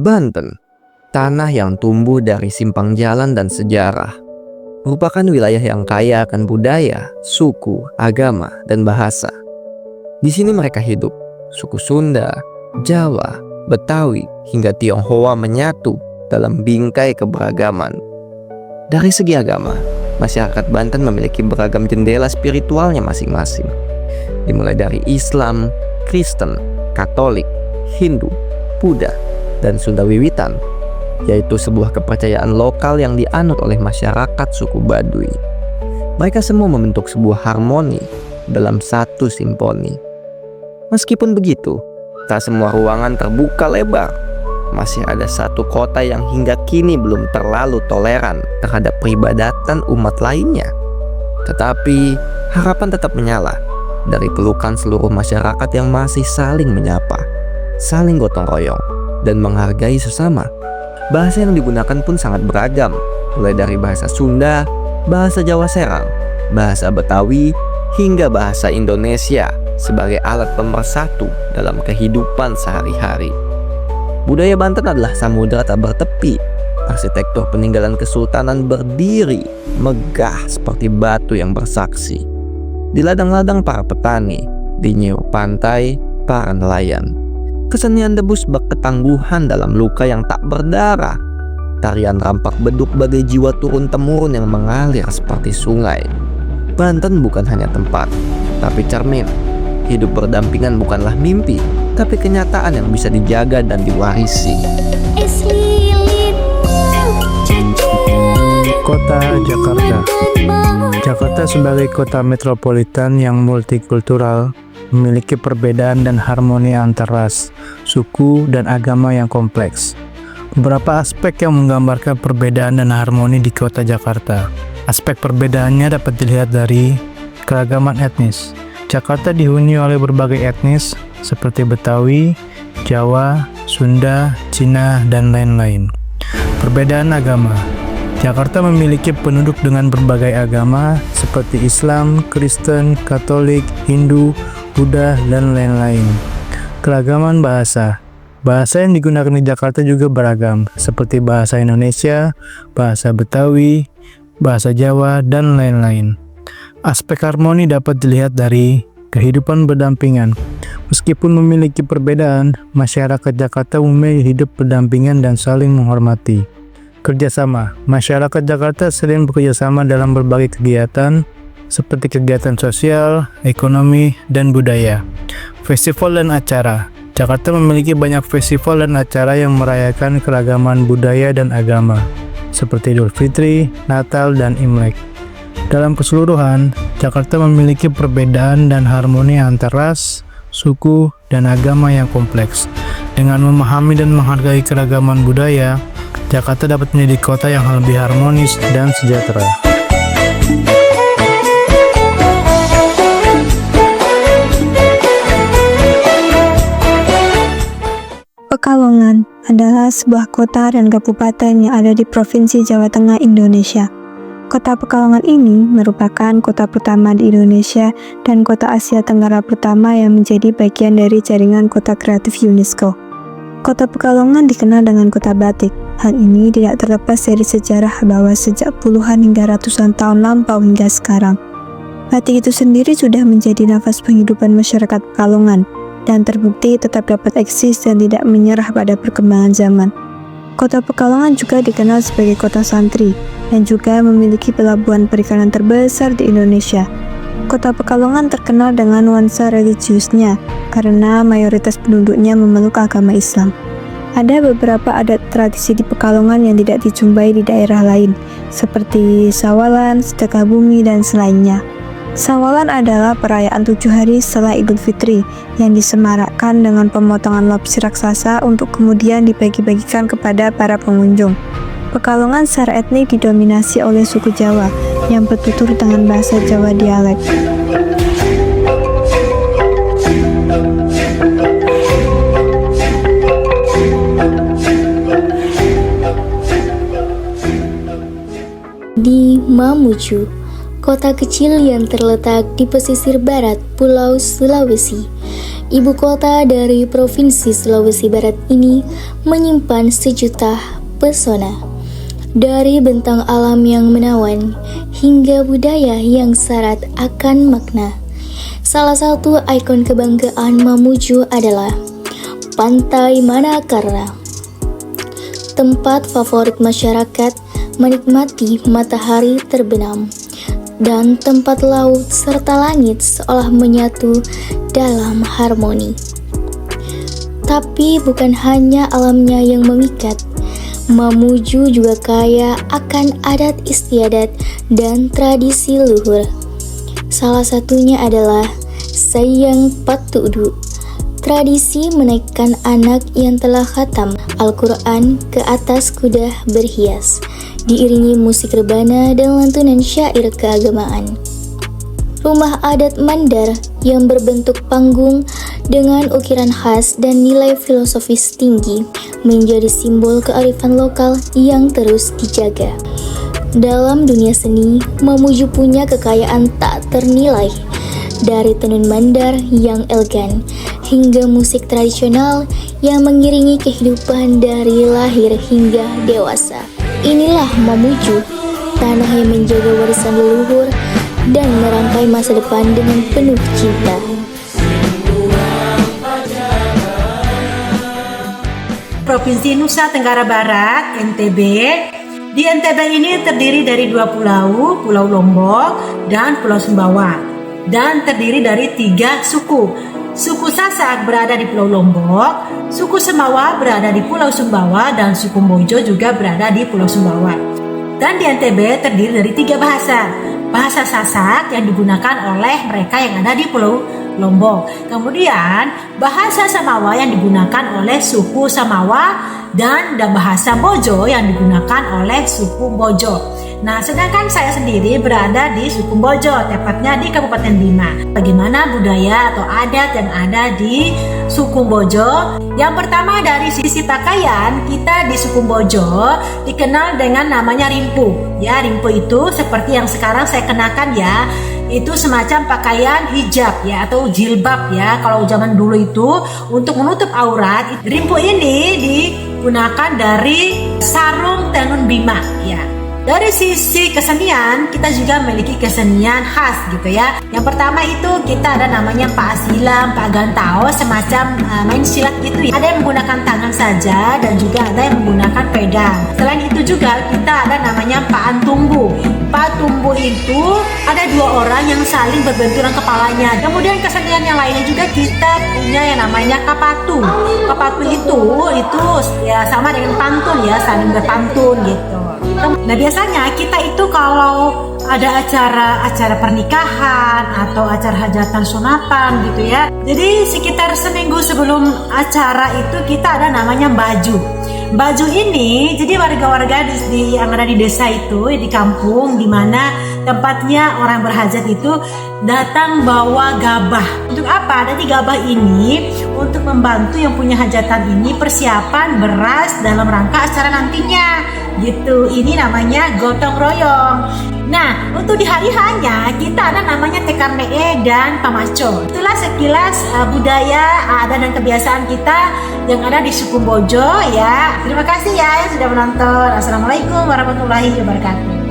Banten, tanah yang tumbuh dari simpang jalan dan sejarah, merupakan wilayah yang kaya akan budaya, suku, agama, dan bahasa. Di sini mereka hidup, suku Sunda, Jawa, Betawi, hingga Tionghoa menyatu dalam bingkai keberagaman. Dari segi agama, masyarakat Banten memiliki beragam jendela spiritualnya masing-masing, dimulai dari Islam, Kristen, Katolik, Hindu, Buddha, dan Sunda Wiwitan, yaitu sebuah kepercayaan lokal yang dianut oleh masyarakat suku Baduy. Mereka semua membentuk sebuah harmoni dalam satu simfoni. Meskipun begitu, tak semua ruangan terbuka lebar. Masih ada satu kota yang hingga kini belum terlalu toleran terhadap peribadatan umat lainnya. Tetapi harapan tetap menyala dari pelukan seluruh masyarakat yang masih saling menyapa, saling gotong royong, dan menghargai sesama. Bahasa yang digunakan pun sangat beragam, mulai dari bahasa Sunda, bahasa Jawa Serang, bahasa Betawi, hingga bahasa Indonesia sebagai alat pemersatu dalam kehidupan sehari-hari. Budaya Banten adalah samudera tak bertepi. Arsitektur peninggalan kesultanan berdiri megah seperti batu yang bersaksi. Di ladang-ladang para petani, di nyiur pantai para nelayan. Kesenian debus bak ketangguhan dalam luka yang tak berdarah. Tarian rampak beduk bagai jiwa turun-temurun yang mengalir seperti sungai. Banten bukan hanya tempat, tapi cermin. Hidup berdampingan bukanlah mimpi, tapi kenyataan yang bisa dijaga dan diwarisi. Kota Jakarta. Jakarta sebagai kota metropolitan yang multikultural memiliki perbedaan dan harmoni antar ras, suku, dan agama yang kompleks. Beberapa aspek yang menggambarkan perbedaan dan harmoni di kota Jakarta. Aspek perbedaannya dapat dilihat dari keragaman etnis. Jakarta dihuni oleh berbagai etnis seperti Betawi, Jawa, Sunda, Cina, dan lain-lain. Perbedaan agama. Jakarta memiliki penduduk dengan berbagai agama seperti Islam, Kristen, Katolik, Hindu, Buddha, dan lain-lain. Keragaman bahasa. Bahasa yang digunakan di Jakarta juga beragam, seperti bahasa Indonesia, bahasa Betawi, bahasa Jawa, dan lain-lain. Aspek harmoni dapat dilihat dari kehidupan berdampingan. Meskipun memiliki perbedaan, masyarakat Jakarta umumnya hidup berdampingan dan saling menghormati. Kerjasama. Masyarakat Jakarta sering bekerjasama dalam berbagai kegiatan, seperti kegiatan sosial, ekonomi, dan budaya. Festival dan acara. Jakarta memiliki banyak festival dan acara yang merayakan keragaman budaya dan agama, seperti Idul Fitri, Natal, dan Imlek. Dalam keseluruhan, Jakarta memiliki perbedaan dan harmoni antar ras, suku, dan agama yang kompleks. Dengan memahami dan menghargai keragaman budaya, Jakarta dapat menjadi kota yang lebih harmonis dan sejahtera. Pekalongan adalah sebuah kota dan kabupaten yang ada di Provinsi Jawa Tengah, Indonesia. Kota Pekalongan ini merupakan kota pertama di Indonesia dan kota Asia Tenggara pertama yang menjadi bagian dari jaringan kota kreatif UNESCO. Kota Pekalongan dikenal dengan kota batik. Hal ini tidak terlepas dari sejarah bahwa sejak puluhan hingga ratusan tahun lampau hingga sekarang, batik itu sendiri sudah menjadi nafas penghidupan masyarakat Pekalongan dan terbukti tetap dapat eksis dan tidak menyerah pada perkembangan zaman. Kota Pekalongan juga dikenal sebagai kota santri dan juga memiliki pelabuhan perikanan terbesar di Indonesia. Kota Pekalongan terkenal dengan nuansa religiusnya karena mayoritas penduduknya memeluk agama Islam. Ada beberapa adat tradisi di Pekalongan yang tidak dijumpai di daerah lain, seperti Sawalan, Sedekah Bumi, dan selainnya. Sawalan adalah perayaan 7 hari setelah Idul Fitri yang disemarakkan dengan pemotongan lobster raksasa untuk kemudian dibagi-bagikan kepada para pengunjung. Pekalongan secara etnik didominasi oleh suku Jawa yang bertutur dengan bahasa Jawa dialek. Di Mamuju, kota kecil yang terletak di pesisir barat Pulau Sulawesi. Ibu kota dari Provinsi Sulawesi Barat ini menyimpan sejuta pesona. Dari bentang alam yang menawan hingga budaya yang syarat akan makna. Salah satu ikon kebanggaan Mamuju adalah Pantai Manakarra. Tempat favorit masyarakat menikmati matahari terbenam dan tempat laut serta langit seolah menyatu dalam harmoni. Tapi bukan hanya alamnya yang memikat, Mamuju juga kaya akan adat istiadat dan tradisi luhur. Salah satunya adalah Sayang Patudu, tradisi menaikkan anak yang telah khatam Al-Quran ke atas kuda berhias, diiringi musik rebana dan lantunan syair keagamaan. Rumah adat Mandar yang berbentuk panggung dengan ukiran khas dan nilai filosofis tinggi menjadi simbol kearifan lokal yang terus dijaga. Dalam dunia seni, Mamuju punya kekayaan tak ternilai, dari tenun Mandar yang elegan hingga musik tradisional yang mengiringi kehidupan dari lahir hingga dewasa. Inilah Mamuju, tanah yang menjaga warisan leluhur dan merangkai masa depan dengan penuh cinta. Provinsi Nusa Tenggara Barat, NTB. Di NTB ini terdiri dari 2 pulau, Pulau Lombok dan Pulau Sumbawa, dan terdiri dari 3 suku. Suku Sasak berada di Pulau Lombok, suku Semawa berada di Pulau Sumbawa, dan suku Bojo juga berada di Pulau Sumbawa. Dan di NTB terdiri dari 3 bahasa. Bahasa Sasak yang digunakan oleh mereka yang ada di Pulau Lombok. Kemudian bahasa Samawa yang digunakan oleh suku Samawa dan bahasa Bojo yang digunakan oleh suku Bojo. Nah, sedangkan saya sendiri berada di suku Bojo, tepatnya di Kabupaten Bima. Bagaimana budaya atau adat yang ada di suku Bojo? Yang pertama dari sisi pakaian, kita di suku Bojo dikenal dengan namanya rimpu. Ya, rimpu itu seperti yang sekarang saya kenakan ya. Itu semacam pakaian hijab ya atau jilbab ya. Kalau zaman dulu itu untuk menutup aurat, rimpu ini digunakan dari sarung tenun Bima ya. Dari sisi kesenian, kita juga memiliki kesenian khas gitu ya. Yang pertama itu kita ada namanya Pak Silam, Pak Gantao, semacam main silat gitu ya. Ada yang menggunakan tangan saja dan juga ada yang menggunakan pedang. Selain itu juga kita ada namanya Pak Antumbu. Pak Tumbu itu ada 2 orang yang saling berbenturan kepalanya. Kemudian kesenian yang lainnya juga kita punya yang namanya Kapatu. Kapatu itu ya sama dengan pantun ya, saling berpantun gitu. Nah, biasanya kita itu kalau ada acara pernikahan atau acara hajatan sunatan gitu ya. Jadi sekitar seminggu sebelum acara itu kita ada namanya baju. Baju ini jadi warga-warga yang ada di desa itu, di kampung di mana tempatnya orang berhajat itu datang bawa gabah. Untuk apa? Jadi gabah ini untuk membantu yang punya hajatan ini persiapan beras dalam rangka acara nantinya. Gitu. Ini namanya gotong royong. Nah, untuk di hari hanya kita ada namanya tekar mee dan pamaco. Itulah sekilas budaya, adat dan kebiasaan kita yang ada di suku Bojo ya. Terima kasih ya yang sudah menonton. Assalamualaikum warahmatullahi wabarakatuh.